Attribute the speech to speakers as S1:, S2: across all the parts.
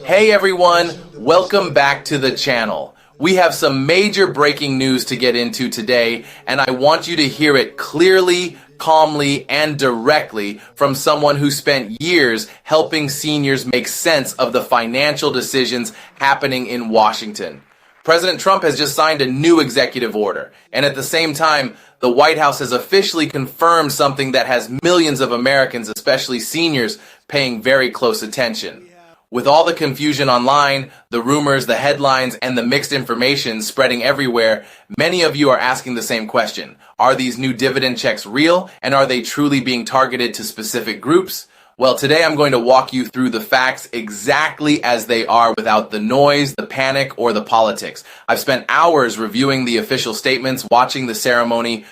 S1: Hey everyone, welcome back to the channel. We have some major breaking news to get into today, and I want you to hear it clearly, calmly, and directly from someone who spent years helping seniors make sense of the financial decisions happening in Washington. President Trump has just signed a new executive order, and at the same time, the White House has officially confirmed something that has millions of Americans, especially seniors, paying very close attention. With all the confusion online, the rumors, the headlines, and the mixed information spreading everywhere, many of you are asking the same question. Are these new dividend checks real, and are they truly being targeted to specific groups? Well, today I'm going to walk you through the facts exactly as they are without the noise, the panic, or the politics. I've spent hours reviewing the official statements, watching the ceremony,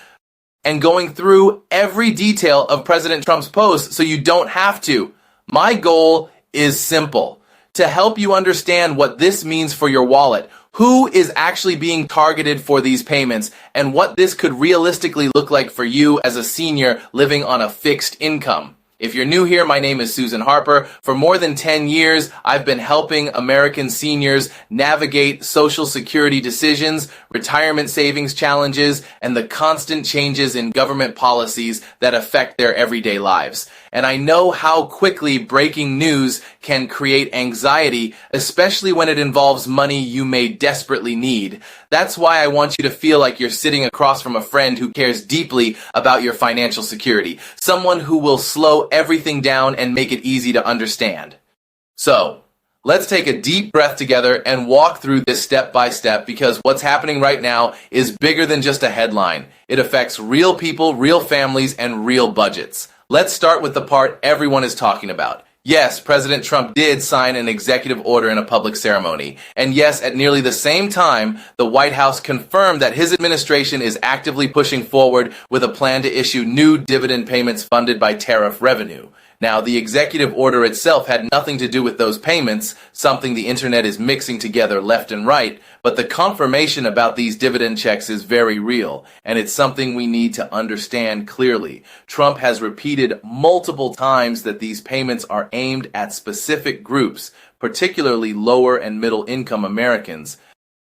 S1: and going through every detail of President Trump's post so you don't have to. My goal is simple: to help you understand what this means for your wallet, who is actually being targeted for these payments, and what this could realistically look like for you as a senior living on a fixed income. If you're new here, my name is Susan Harper. For more than 10 years, I've been helping American seniors navigate Social Security decisions, retirement savings challenges, and the constant changes in government policies that affect their everyday lives. And I know how quickly breaking news can create anxiety, especially when it involves money you may desperately need. That's why I want you to feel like you're sitting across from a friend who cares deeply about your financial security, someone who will slow everything down and make it easy to understand. So, let's take a deep breath together and walk through this step by step, because what's happening right now is bigger than just a headline. It affects real people, real families, and real budgets. Let's start with the part everyone is talking about. Yes, President Trump did sign an executive order in a public ceremony. And yes, at nearly the same time, the White House confirmed that his administration is actively pushing forward with a plan to issue new dividend payments funded by tariff revenue. Now, the executive order itself had nothing to do with those payments, something the internet is mixing together left and right, but the confirmation about these dividend checks is very real, and it's something we need to understand clearly. Trump has repeated multiple times that these payments are aimed at specific groups, particularly lower and middle income Americans.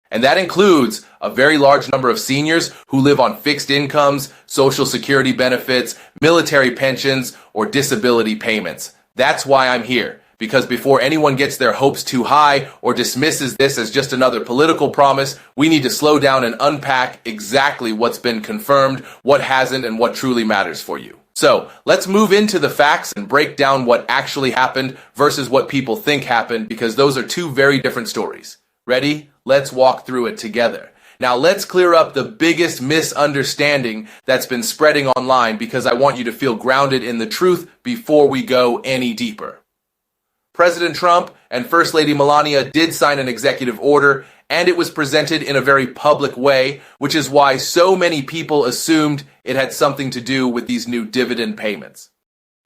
S1: And that includes a very large number of seniors who live on fixed incomes, Social Security benefits, military pensions, or disability payments. That's why I'm here, because before anyone gets their hopes too high or dismisses this as just another political promise, we need to slow down and unpack exactly what's been confirmed, what hasn't, and what truly matters for you. So, let's move into the facts and break down what actually happened versus what people think happened, because those are two very different stories. Ready? Let's walk through it together. Now let's clear up the biggest misunderstanding that's been spreading online, because I want you to feel grounded in the truth before we go any deeper. President Trump and First Lady Melania did sign an executive order, and it was presented in a very public way, which is why so many people assumed it had something to do with these new dividend payments.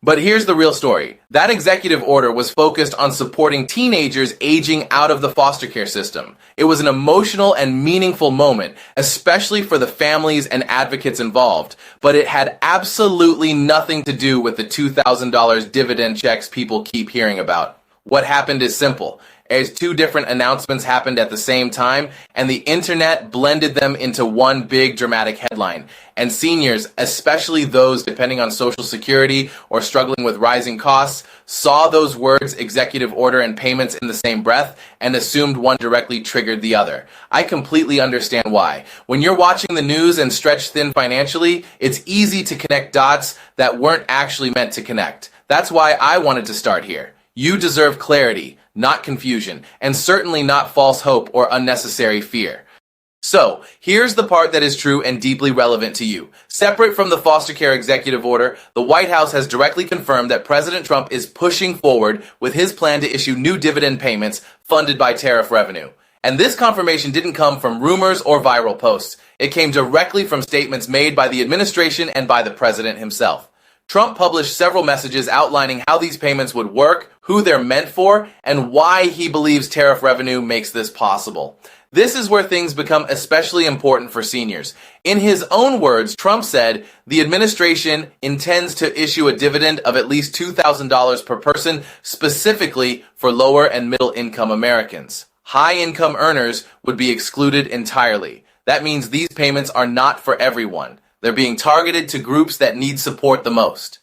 S1: But here's the real story. That executive order was focused on supporting teenagers aging out of the foster care system. It was an emotional and meaningful moment, especially for the families and advocates involved. But it had absolutely nothing to do with the $2,000 dividend checks people keep hearing about. What happened is simple. As two different announcements happened at the same time, and the internet blended them into one big dramatic headline. And seniors, especially those depending on Social Security or struggling with rising costs, saw those words, executive order and payments, in the same breath and assumed one directly triggered the other. I completely understand why. When you're watching the news and stretched thin financially, it's easy to connect dots that weren't actually meant to connect. That's why I wanted to start here. You deserve clarity, not confusion, and certainly not false hope or unnecessary fear. So, here's the part that is true and deeply relevant to you. Separate from the foster care executive order, the White House has directly confirmed that President Trump is pushing forward with his plan to issue new dividend payments funded by tariff revenue. And this confirmation didn't come from rumors or viral posts. It came directly from statements made by the administration and by the president himself. Trump published several messages outlining how these payments would work, who they're meant for, and why he believes tariff revenue makes this possible. This is where things become especially important for seniors. In his own words, Trump said the administration intends to issue a dividend of at least $2,000 per person, specifically for lower and middle income Americans. High income earners would be excluded entirely. That means these payments are not for everyone. They're being targeted to groups that need support the most.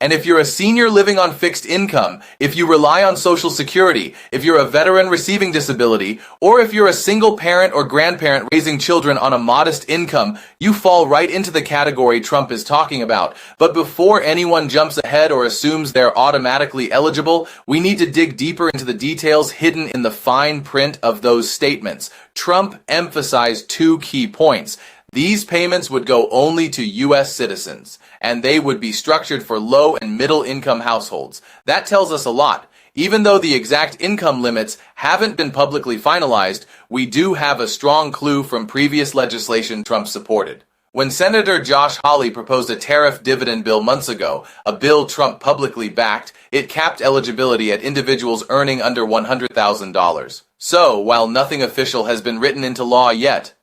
S1: And if you're a senior living on fixed income, if you rely on Social Security, if you're a veteran receiving disability, or if you're a single parent or grandparent raising children on a modest income, you fall right into the category Trump is talking about. But before anyone jumps ahead or assumes they're automatically eligible, we need to dig deeper into the details hidden in the fine print of those statements. Trump emphasized two key points. These payments would go only to U.S. citizens, and they would be structured for low and middle income households. That tells us a lot. Even though the exact income limits haven't been publicly finalized, we do have a strong clue from previous legislation Trump supported. When Senator Josh Hawley proposed a tariff dividend bill months ago, a bill Trump publicly backed, it capped eligibility at individuals earning under $100,000. So, while nothing official has been written into law yet,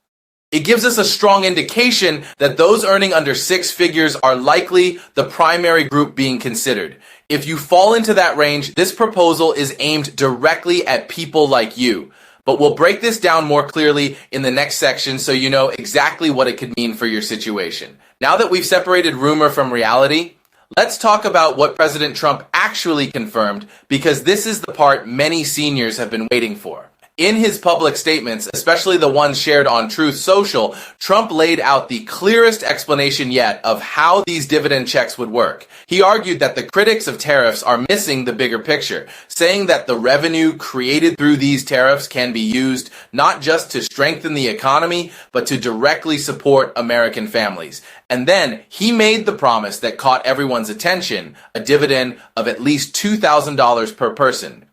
S1: it gives us a strong indication that those earning under six figures are likely the primary group being considered. If you fall into that range, this proposal is aimed directly at people like you. But we'll break this down more clearly in the next section so you know exactly what it could mean for your situation. Now that we've separated rumor from reality, let's talk about what President Trump actually confirmed, because this is the part many seniors have been waiting for. In his public statements, especially the ones shared on Truth Social, Trump laid out the clearest explanation yet of how these dividend checks would work. He argued that the critics of tariffs are missing the bigger picture, saying that the revenue created through these tariffs can be used not just to strengthen the economy, but to directly support American families. And then he made the promise that caught everyone's attention, a dividend of at least $2,000 per person,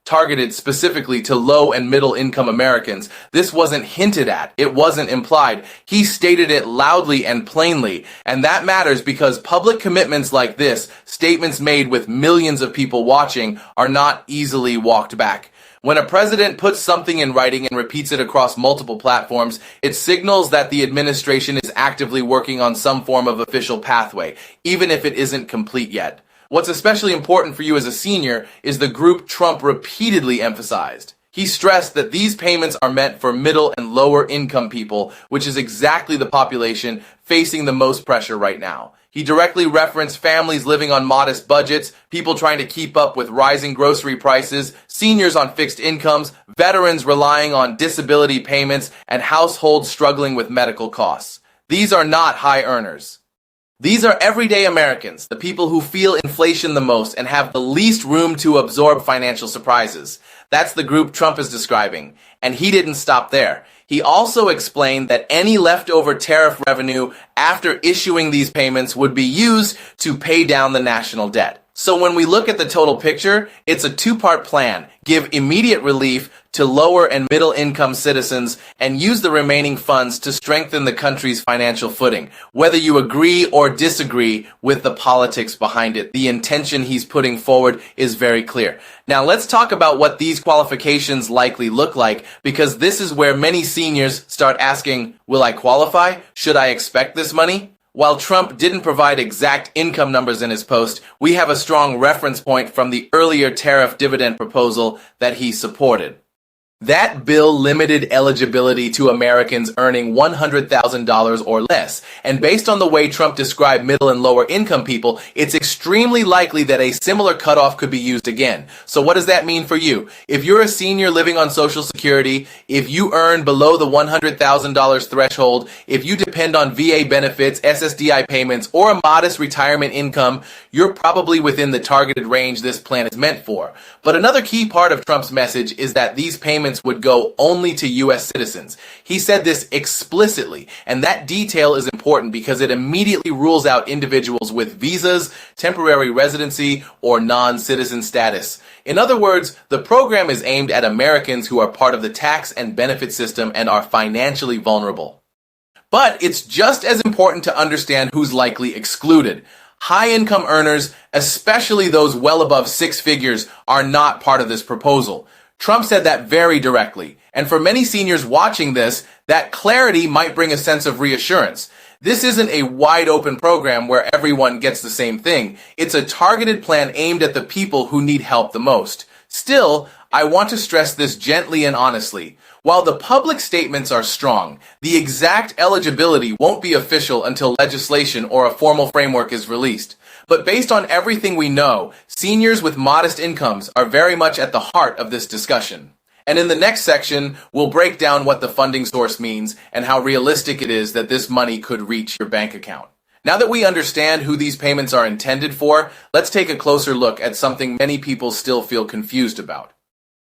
S1: targeted specifically to low and middle income Americans. This wasn't hinted at. It wasn't implied. He stated it loudly and plainly. And that matters because public commitments like this, statements made with millions of people watching, are not easily walked back. When a president puts something in writing and repeats it across multiple platforms, it signals that the administration is actively working on some form of official pathway, even if it isn't complete yet. What's especially important for you as a senior is the group Trump repeatedly emphasized. He stressed that these payments are meant for middle and lower income people, which is exactly the population facing the most pressure right now. He directly referenced families living on modest budgets, people trying to keep up with rising grocery prices, seniors on fixed incomes, veterans relying on disability payments, and households struggling with medical costs. These are not high earners. These are everyday Americans, the people who feel inflation the most and have the least room to absorb financial surprises. That's the group Trump is describing. And he didn't stop there. He also explained that any leftover tariff revenue after issuing these payments would be used to pay down the national debt. So when we look at the total picture, it's a two-part plan. Give immediate relief to lower and middle income citizens and use the remaining funds to strengthen the country's financial footing. Whether you agree or disagree with the politics behind it, the intention he's putting forward is very clear. Now let's talk about what these qualifications likely look like, because this is where many seniors start asking, will I qualify? Should I expect this money? While Trump didn't provide exact income numbers in his post, we have a strong reference point from the earlier tariff dividend proposal that he supported. That bill limited eligibility to Americans earning $100,000 or less. And based on the way Trump described middle and lower income people, it's extremely likely that a similar cutoff could be used again. So what does that mean for you? If you're a senior living on Social Security, if you earn below the $100,000 threshold, if you depend on VA benefits, SSDI payments, or a modest retirement income, you're probably within the targeted range this plan is meant for. But another key part of Trump's message is that these payments would go only to U.S. citizens. He said this explicitly, and that detail is important because it immediately rules out individuals with visas, temporary residency, or non-citizen status. In other words, the program is aimed at Americans who are part of the tax and benefit system and are financially vulnerable. But it's just as important to understand who's likely excluded. High-income earners, especially those well above six figures, are not part of this proposal. Trump said that very directly, and for many seniors watching this, that clarity might bring a sense of reassurance. This isn't a wide-open program where everyone gets the same thing. It's a targeted plan aimed at the people who need help the most. Still, I want to stress this gently and honestly. While the public statements are strong, the exact eligibility won't be official until legislation or a formal framework is released. But based on everything we know, seniors with modest incomes are very much at the heart of this discussion. And in the next section, we'll break down what the funding source means and how realistic it is that this money could reach your bank account. Now that we understand who these payments are intended for, let's take a closer look at something many people still feel confused about.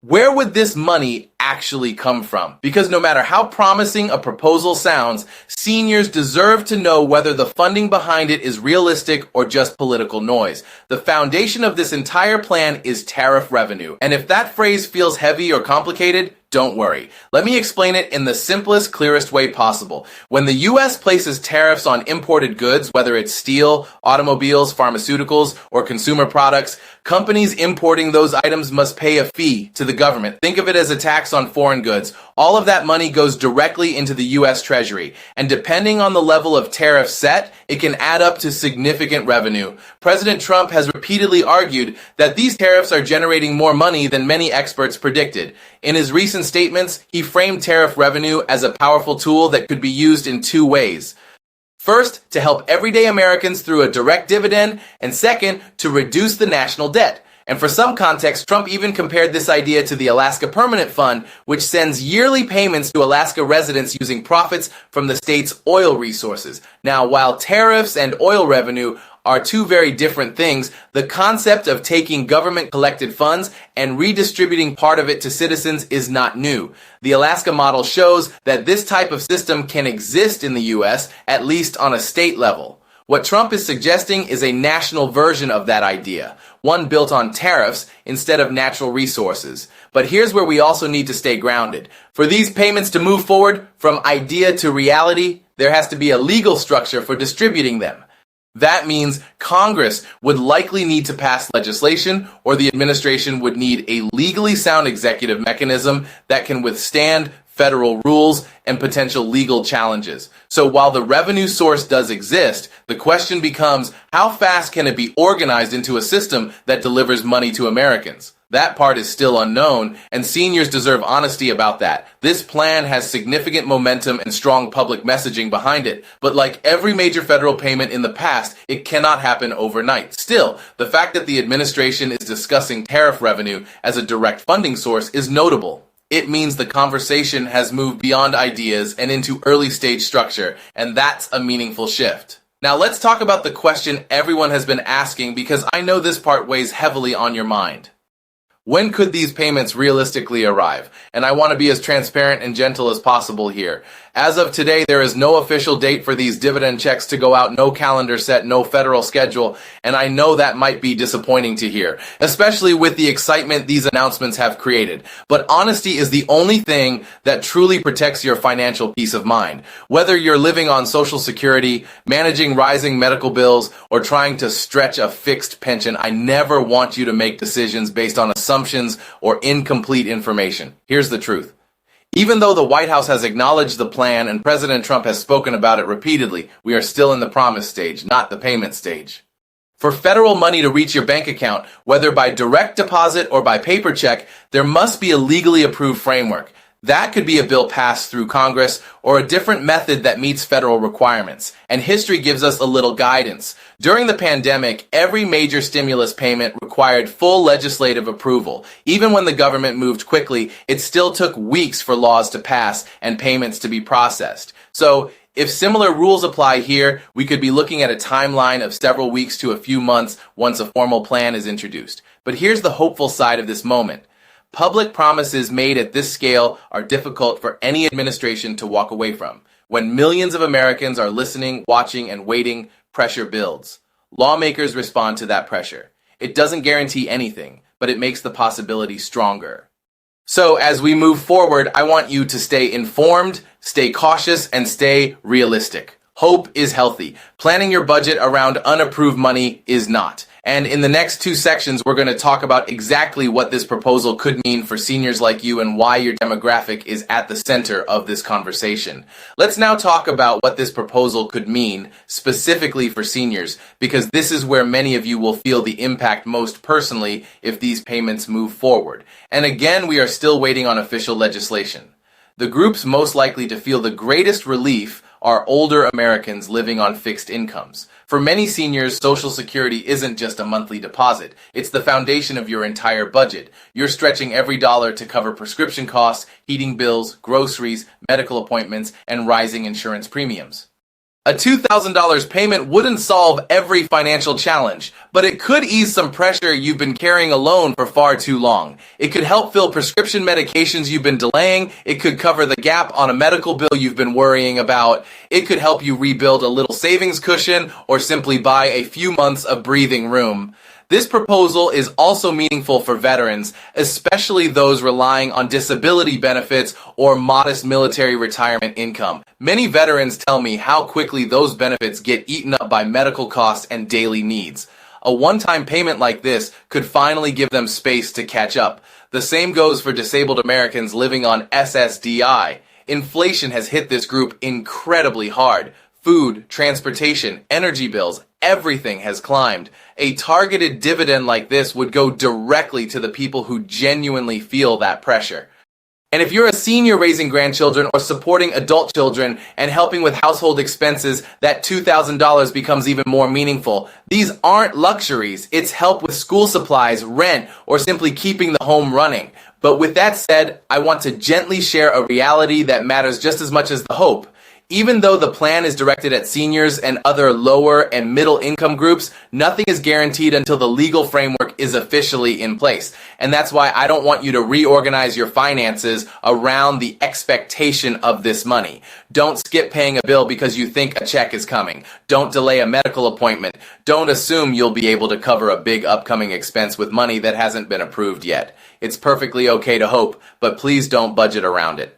S1: Where would this money actually come from? Because no matter how promising a proposal sounds, seniors deserve to know whether the funding behind it is realistic or just political noise. The foundation of this entire plan is tariff revenue. And if that phrase feels heavy or complicated, don't worry. Let me explain it in the simplest, clearest way possible. When the U.S. places tariffs on imported goods, whether it's steel, automobiles, pharmaceuticals, or consumer products, companies importing those items must pay a fee to the government. Think of it as a tax on foreign goods. All of that money goes directly into the U.S. Treasury. And depending on the level of tariff set, it can add up to significant revenue. President Trump has repeatedly argued that these tariffs are generating more money than many experts predicted. In his recent statements, he framed tariff revenue as a powerful tool that could be used in two ways. First, to help everyday Americans through a direct dividend, and second, to reduce the national debt. And for some context, Trump even compared this idea to the Alaska Permanent Fund, which sends yearly payments to Alaska residents using profits from the state's oil resources. Now, while tariffs and oil revenue are two very different things, the concept of taking government-collected funds and redistributing part of it to citizens is not new. The Alaska model shows that this type of system can exist in the U.S., at least on a state level. What Trump is suggesting is a national version of that idea, one built on tariffs instead of natural resources. But here's where we also need to stay grounded. For these payments to move forward from idea to reality, there has to be a legal structure for distributing them. That means Congress would likely need to pass legislation, or the administration would need a legally sound executive mechanism that can withstand federal rules and potential legal challenges. So while the revenue source does exist, the question becomes, how fast can it be organized into a system that delivers money to Americans? That part is still unknown, and seniors deserve honesty about that. This plan has significant momentum and strong public messaging behind it, but like every major federal payment in the past, it cannot happen overnight. Still, the fact that the administration is discussing tariff revenue as a direct funding source is notable. It means the conversation has moved beyond ideas and into early stage structure, and that's a meaningful shift. Now let's talk about the question everyone has been asking, because I know this part weighs heavily on your mind. When could these payments realistically arrive? And I want to be as transparent and gentle as possible here. As of today, there is no official date for these dividend checks to go out, no calendar set, no federal schedule, and I know that might be disappointing to hear, especially with the excitement these announcements have created. But honesty is the only thing that truly protects your financial peace of mind. Whether you're living on Social Security, managing rising medical bills, or trying to stretch a fixed pension, I never want you to make decisions based on assumptions or incomplete information. Here's the truth. Even though the White House has acknowledged the plan and President Trump has spoken about it repeatedly, we are still in the promise stage, not the payment stage. For federal money to reach your bank account, whether by direct deposit or by paper check, there must be a legally approved framework. That could be a bill passed through Congress or a different method that meets federal requirements. And history gives us a little guidance. During the pandemic, every major stimulus payment required full legislative approval. Even when the government moved quickly, it still took weeks for laws to pass and payments to be processed. So, if similar rules apply here, we could be looking at a timeline of several weeks to a few months once a formal plan is introduced. But here's the hopeful side of this moment. Public promises made at this scale are difficult for any administration to walk away from. When millions of Americans are listening, watching, and waiting, pressure builds. Lawmakers respond to that pressure. It doesn't guarantee anything, but it makes the possibility stronger. So as we move forward, I want you to stay informed, stay cautious, and stay realistic. Hope is healthy. Planning your budget around unapproved money is not. And in the next two sections, we're going to talk about exactly what this proposal could mean for seniors like you and why your demographic is at the center of this conversation. Let's now talk about what this proposal could mean specifically for seniors, because this is where many of you will feel the impact most personally if these payments move forward. And again, we are still waiting on official legislation. The groups most likely to feel the greatest relief are older Americans living on fixed incomes. For many seniors, Social Security isn't just a monthly deposit. It's the foundation of your entire budget. You're stretching every dollar to cover prescription costs, heating bills, groceries, medical appointments, and rising insurance premiums. A $2,000 payment wouldn't solve every financial challenge, but it could ease some pressure you've been carrying alone for far too long. It could help fill prescription medications you've been delaying. It could cover the gap on a medical bill you've been worrying about. It could help you rebuild a little savings cushion or simply buy a few months of breathing room. This proposal is also meaningful for veterans, especially those relying on disability benefits or modest military retirement income. Many veterans tell me how quickly those benefits get eaten up by medical costs and daily needs. A one-time payment like this could finally give them space to catch up. The same goes for disabled Americans living on SSDI. Inflation has hit this group incredibly hard. Food, transportation, energy bills, everything has climbed. A targeted dividend like this would go directly to the people who genuinely feel that pressure. And if you're a senior raising grandchildren or supporting adult children and helping with household expenses, that $2,000 becomes even more meaningful. These aren't luxuries. It's help with school supplies, rent, or simply keeping the home running. But with that said, I want to gently share a reality that matters just as much as the hope. Even though the plan is directed at seniors and other lower and middle income groups, nothing is guaranteed until the legal framework is officially in place. And that's why I don't want you to reorganize your finances around the expectation of this money. Don't skip paying a bill because you think a check is coming. Don't delay a medical appointment. Don't assume you'll be able to cover a big upcoming expense with money that hasn't been approved yet. It's perfectly okay to hope, but please don't budget around it.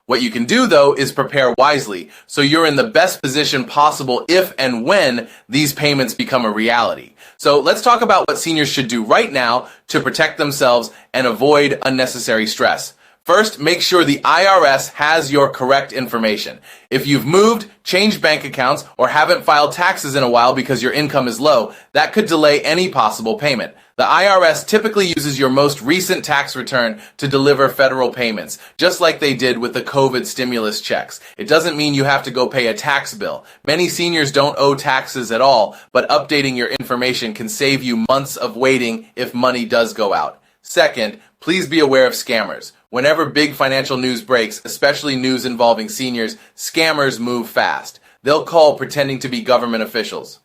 S1: What you can do, though, is prepare wisely, so you're in the best position possible if and when these payments become a reality. So let's talk about what seniors should do right now to protect themselves and avoid unnecessary stress. First, make sure the IRS has your correct information. If you've moved, changed bank accounts, or haven't filed taxes in a while because your income is low, that could delay any possible payment. The IRS typically uses your most recent tax return to deliver federal payments, just like they did with the COVID stimulus checks. It doesn't mean you have to go pay a tax bill. Many seniors don't owe taxes at all, but updating your information can save you months of waiting if money does go out. Second, please be aware of scammers. Whenever big financial news breaks, especially news involving seniors, scammers move fast. They'll call pretending to be government officials.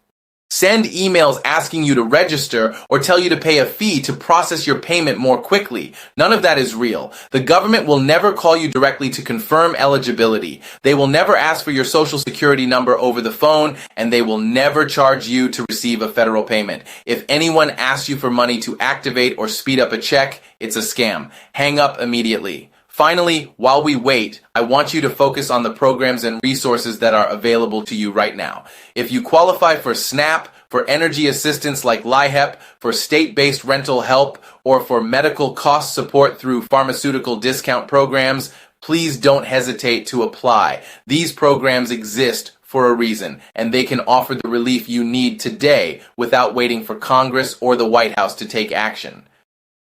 S1: Send emails asking you to register or tell you to pay a fee to process your payment more quickly. None of that is real. The government will never call you directly to confirm eligibility. They will never ask for your Social Security number over the phone, and they will never charge you to receive a federal payment. If anyone asks you for money to activate or speed up a check, it's a scam. Hang up immediately. Finally, while we wait, I want you to focus on the programs and resources that are available to you right now. If you qualify for SNAP, for energy assistance like LIHEP, for state-based rental help, or for medical cost support through pharmaceutical discount programs, please don't hesitate to apply. These programs exist for a reason, and they can offer the relief you need today without waiting for Congress or the White House to take action.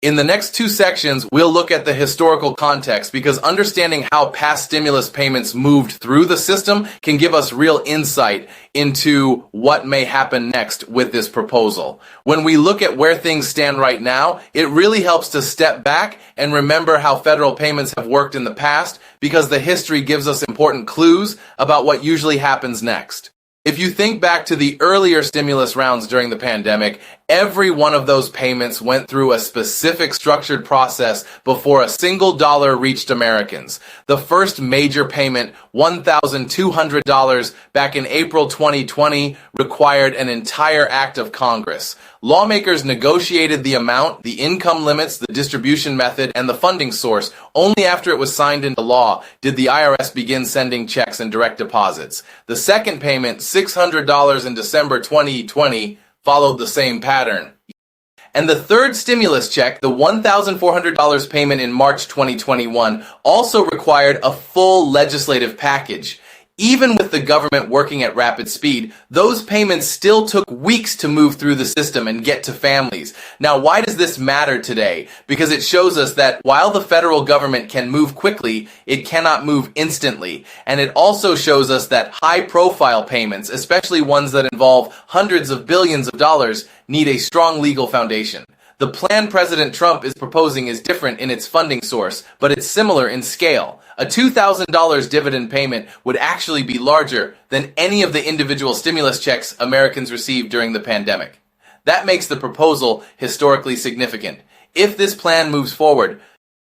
S1: In the next two sections, we'll look at the historical context because understanding how past stimulus payments moved through the system can give us real insight into what may happen next with this proposal. When we look at where things stand right now, it really helps to step back and remember how federal payments have worked in the past because the history gives us important clues about what usually happens next. If you think back to the earlier stimulus rounds during the pandemic, every one of those payments went through a specific structured process before a single dollar reached Americans. The first major payment, $1,200 back in April 2020, required an entire act of Congress. Lawmakers negotiated the amount, the income limits, the distribution method, and the funding source. Only after it was signed into law did the IRS begin sending checks and direct deposits. The second payment, $600 in December 2020, followed the same pattern. And the third stimulus check, the $1,400 payment in March 2021, also required a full legislative package. Even with the government working at rapid speed, those payments still took weeks to move through the system and get to families. Now, why does this matter today? Because it shows us that while the federal government can move quickly, it cannot move instantly. And it also shows us that high-profile payments, especially ones that involve hundreds of billions of dollars, need a strong legal foundation. The plan President Trump is proposing is different in its funding source, but it's similar in scale. A $2,000 dividend payment would actually be larger than any of the individual stimulus checks Americans received during the pandemic. That makes the proposal historically significant. If this plan moves forward,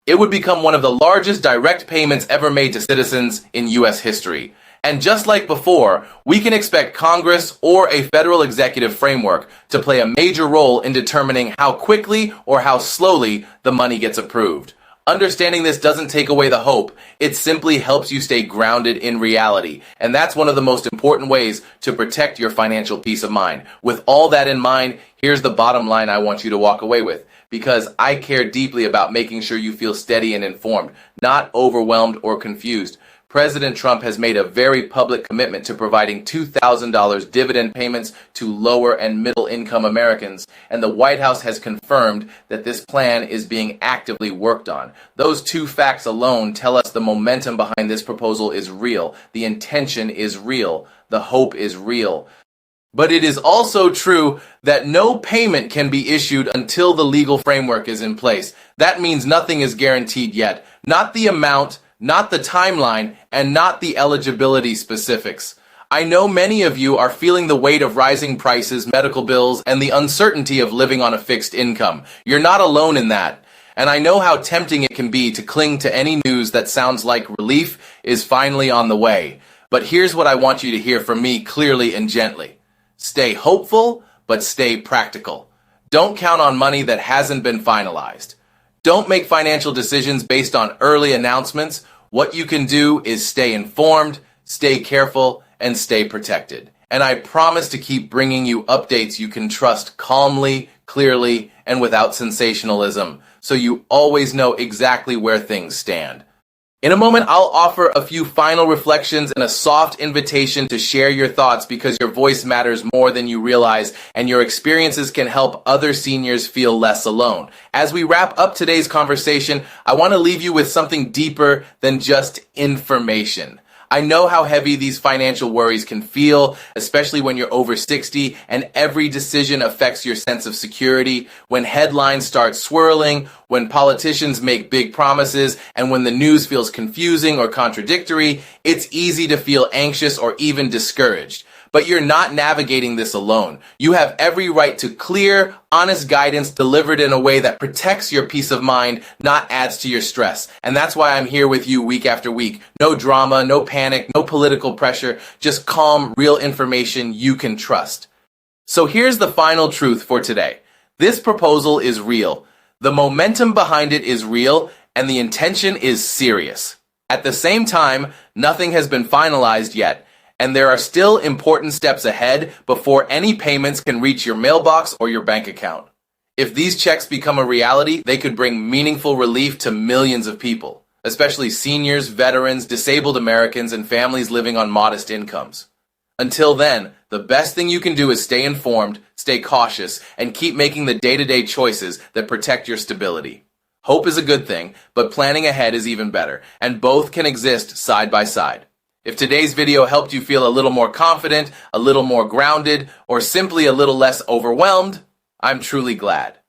S1: it would become one of the largest direct payments ever made to citizens in U.S. history. And just like before, we can expect Congress or a federal executive framework to play a major role in determining how quickly or how slowly the money gets approved. Understanding this doesn't take away the hope. It simply helps you stay grounded in reality. And that's one of the most important ways to protect your financial peace of mind. With all that in mind, here's the bottom line I want you to walk away with. Because I care deeply about making sure you feel steady and informed, not overwhelmed or confused. President Trump has made a very public commitment to providing $2,000 dividend payments to lower and middle income Americans, and the White House has confirmed that this plan is being actively worked on. Those two facts alone tell us the momentum behind this proposal is real, the intention is real, the hope is real. But it is also true that no payment can be issued until the legal framework is in place. That means nothing is guaranteed yet. Not the amount, not the timeline, and not the eligibility specifics. I know many of you are feeling the weight of rising prices, medical bills, and the uncertainty of living on a fixed income. You're not alone in that. And I know how tempting it can be to cling to any news that sounds like relief is finally on the way. But here's what I want you to hear from me clearly and gently. Stay hopeful, but stay practical. Don't count on money that hasn't been finalized. Don't make financial decisions based on early announcements. What you can do is stay informed, stay careful, and stay protected. And I promise to keep bringing you updates you can trust calmly, clearly, and without sensationalism, so you always know exactly where things stand. In a moment, I'll offer a few final reflections and a soft invitation to share your thoughts because your voice matters more than you realize and your experiences can help other seniors feel less alone. As we wrap up today's conversation, I want to leave you with something deeper than just information. I know how heavy these financial worries can feel, especially when you're over 60 and every decision affects your sense of security, when headlines start swirling, when politicians make big promises, and when the news feels confusing or contradictory. It's easy to feel anxious or even discouraged. But you're not navigating this alone. You have every right to clear, honest guidance delivered in a way that protects your peace of mind, not adds to your stress. And that's why I'm here with you week after week. No drama, no panic, no political pressure, just calm, real information you can trust. So here's the final truth for today. This proposal is real. The momentum behind it is real, and the intention is serious. At the same time, nothing has been finalized yet. And there are still important steps ahead before any payments can reach your mailbox or your bank account. If these checks become a reality, they could bring meaningful relief to millions of people, especially seniors, veterans, disabled Americans, and families living on modest incomes. Until then, the best thing you can do is stay informed, stay cautious, and keep making the day-to-day choices that protect your stability. Hope is a good thing, but planning ahead is even better, and both can exist side by side. If today's video helped you feel a little more confident, a little more grounded, or simply a little less overwhelmed, I'm truly glad.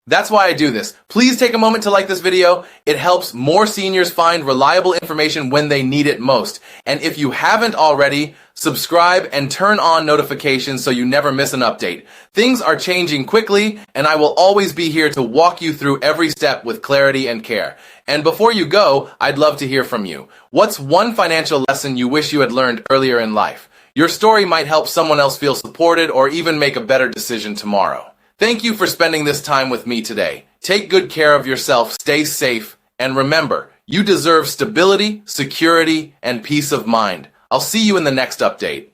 S1: That's why I do this. Please take a moment to like this video. It helps more seniors find reliable information when they need it most. And if you haven't already, subscribe and turn on notifications so you never miss an update. Things are changing quickly, and I will always be here to walk you through every step with clarity and care. And before you go, I'd love to hear from you. What's one financial lesson you wish you had learned earlier in life? Your story might help someone else feel supported or even make a better decision tomorrow. Thank you for spending this time with me today. Take good care of yourself, stay safe, and remember, you deserve stability, security, and peace of mind. I'll see you in the next update.